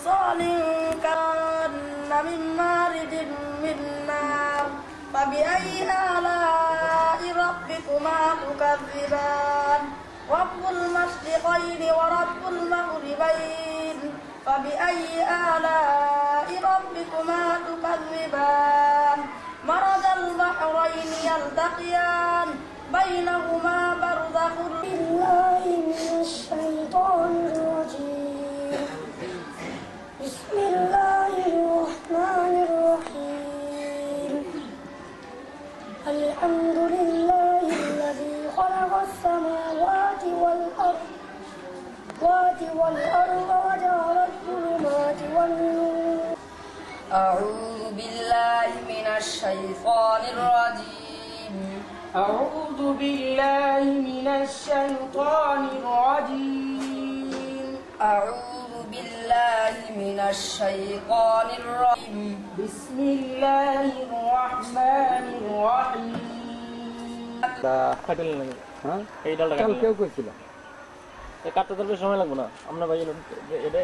كصلصال كأن من مارد من نار فبأي آلاء ربكما تكذبان رب المشرقين ورب المغربين فبأي آلاء ربكما تكذبان مرج البحرين يلتقيان بينهما برزخ بالله من الشيطان الرجيم بسم الله الرحمن الرحيم الحمد لله الذي خلق السماوات والأرض وجعل الظلمات والنور أعوذ بالله من الشيطان الرجيم أعوذ بالله من الشيطان الرجيم أعوذ بالله من الشيطان الرجيم بسم الله الرحمن الرحيم কেউ কইছিল কাটতে তো সময় লাগবে না আমরা ভাই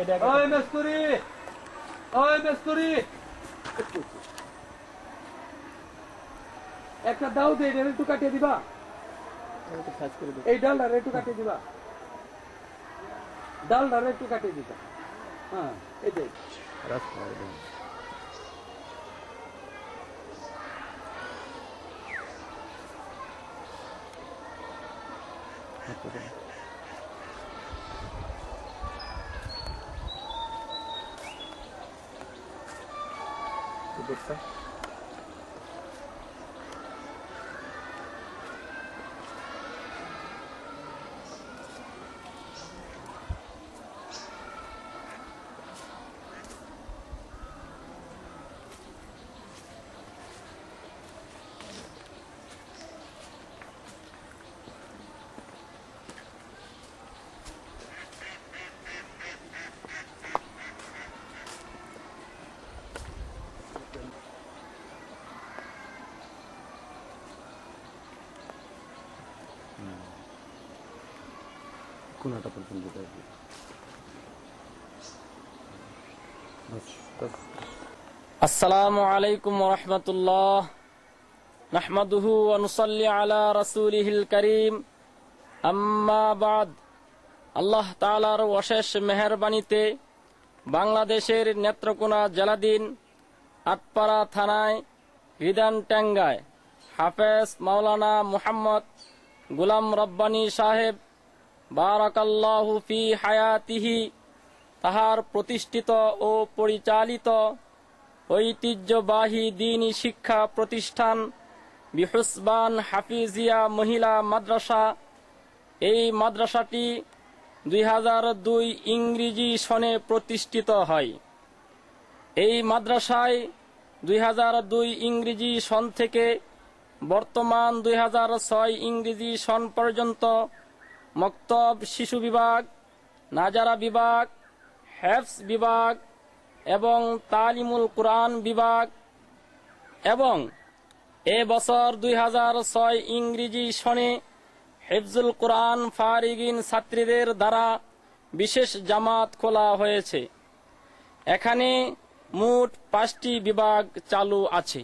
এটা ওই মেস্তুরি একটা দাও দে এটা একটু কাটিয়ে দিবা এই ডালটা একটু কাটিয়ে দিবা ডালটা একটু কাটিয়ে দিবা হ্যাঁ এই যে দেখছেন কোনটা পর্যন্ত যাবে আসসালামু আলাইকুম ওয়া রাহমাতুল্লাহ নাহমাদুহু ওয়া নুসাল্লি আলা রাসূলিহিল কারীম আম্মা বাদ আল্লাহ তাআলার অশেষ মেহেরবানিতে বাংলাদেশের নেত্রকোনা জেলাধীন আটপাড়া থানায় হৃদানটাঙ্গায় হাফেজ মাওলানা মুহাম্মদ গোলাম রব্বানী সাহেব বারাকাল্লাহু ফি হায়াতিহি তাহার প্রতিষ্ঠিত ও পরিচালিত ঐতিহ্যবাহী দ্বীনি শিক্ষা প্রতিষ্ঠান বিহুসবান হাফিজিয়া মহিলা মাদ্রাসা এই মাদ্রাসাটি 2002 ইংরেজি সনে প্রতিষ্ঠিত হয়। এই মাদ্রাসায় 2002 ইংরেজি সন থেকে বর্তমান 2006 ইংরেজি সন পর্যন্ত মক্তব শিশু বিভাগ, নাজারা বিভাগ, হেফজ বিভাগ এবং তালিমুল কুরআন বিভাগ এবং এ বছর 2006 ইংরেজি সনে হিফজুল কুরআন ফারিগিন ছাত্রীদের দ্বারা বিশেষ জামাত খোলা হয়েছে। এখানে মোট 5টি বিভাগ চালু আছে।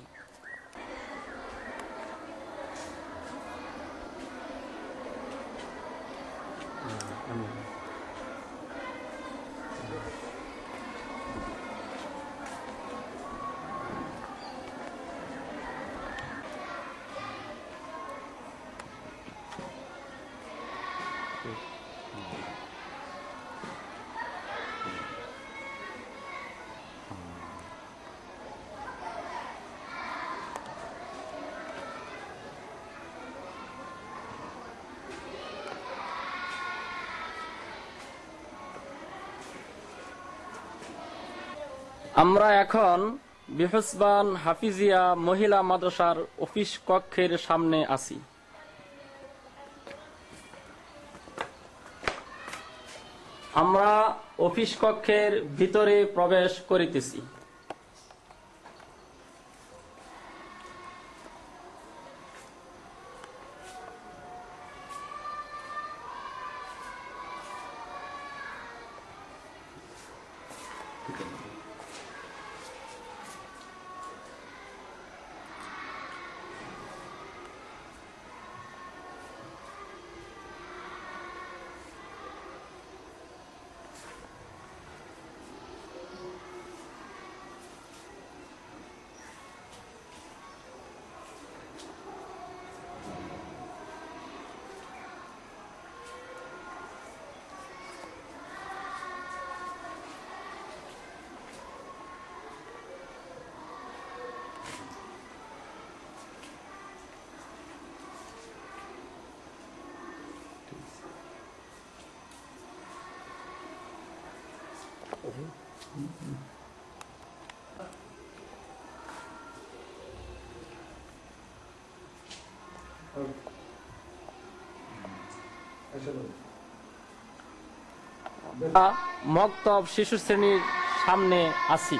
আমরা এখন বিহুসবান হাফিজিয়া মহিলা মাদ্রাসার অফিস কক্ষের সামনে আছি। আমরা অফিস কক্ষের ভিতরে প্রবেশ করিতেছি। মক্তব শিশু শ্রেণীর সামনে আছি।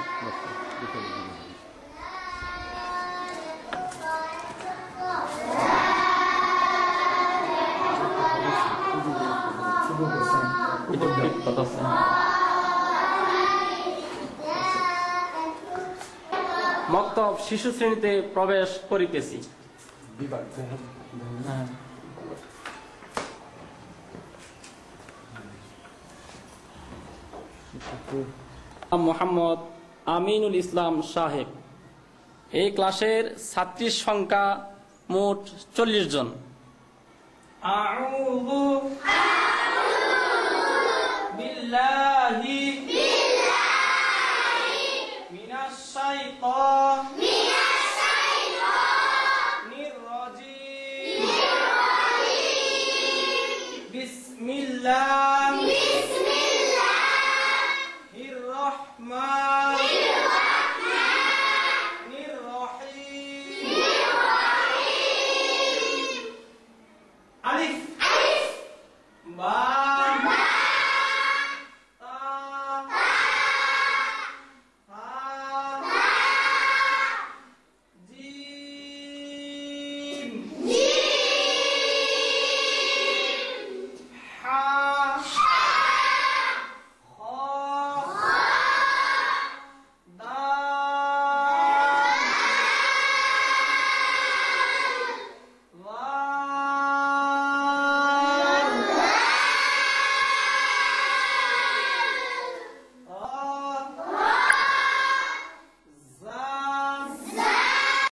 মক্তব শিশু শ্রেণীতে প্রবেশ করিতেছি। মোহাম্মদ আমিনুল ইসলাম সাহেব। এই ক্লাসের ছাত্রীর সংখ্যা মোট 40 জন। আউযু বিল্লাহি মিনাশ শাইতানির রাজীম। বিসমিল্লাহির রহমানির